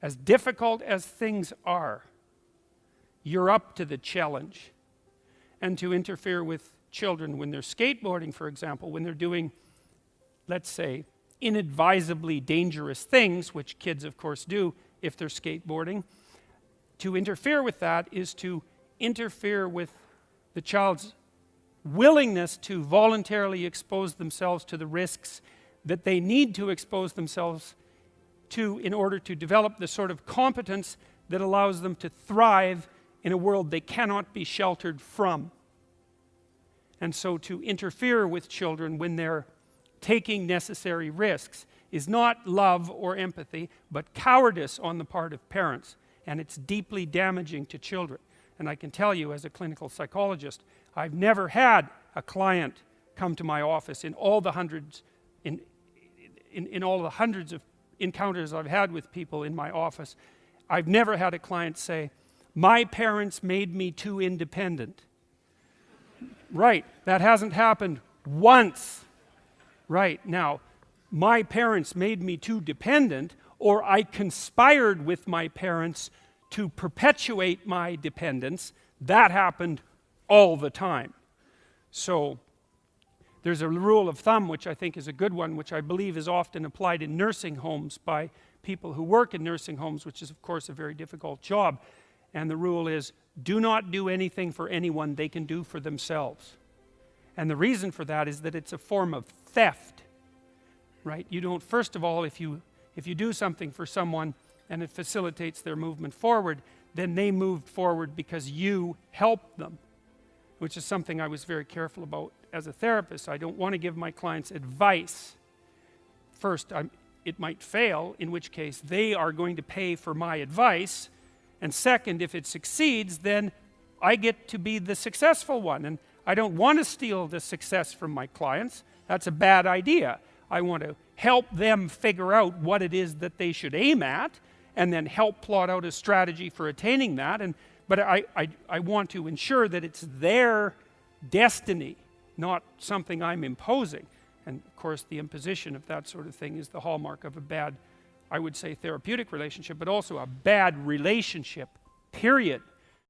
as difficult as things are, you're up to the challenge. And to interfere with children when they're skateboarding, for example, when they're doing, let's say, inadvisably dangerous things, which kids of course do if they're skateboarding, to interfere with that is to interfere with the child's willingness to voluntarily expose themselves to the risks that they need to expose themselves to in order to develop the sort of competence that allows them to thrive in a world they cannot be sheltered from. And so to interfere with children when they're taking necessary risks is not love or empathy, but cowardice on the part of parents, and it's deeply damaging to children. And I can tell you, as a clinical psychologist, I've never had a client come to my office in all the hundreds of encounters I've had with people in my office. I've never had a client say, "My parents made me too independent." Right, that hasn't happened once. Right, now, my parents made me too dependent, or I conspired with my parents to perpetuate my dependence. That happened all the time. So there's a rule of thumb which I think is a good one, which I believe is often applied in nursing homes by people who work in nursing homes, which is of course a very difficult job. And the rule is, do not do anything for anyone they can do for themselves. And the reason for that is that it's a form of theft. Right? You don't, first of all, if you do something for someone and it facilitates their movement forward, then they moved forward because you helped them, which is something I was very careful about as a therapist. I don't want to give my clients advice. First, it might fail, in which case they are going to pay for my advice. And second, if it succeeds, then I get to be the successful one. And I don't want to steal the success from my clients. That's a bad idea. I want to help them figure out what it is that they should aim at, and then help plot out a strategy for attaining that. But I want to ensure that it's their destiny, not something I'm imposing. And of course, the imposition of that sort of thing is the hallmark of a bad, I would say, therapeutic relationship, but also a bad relationship, period.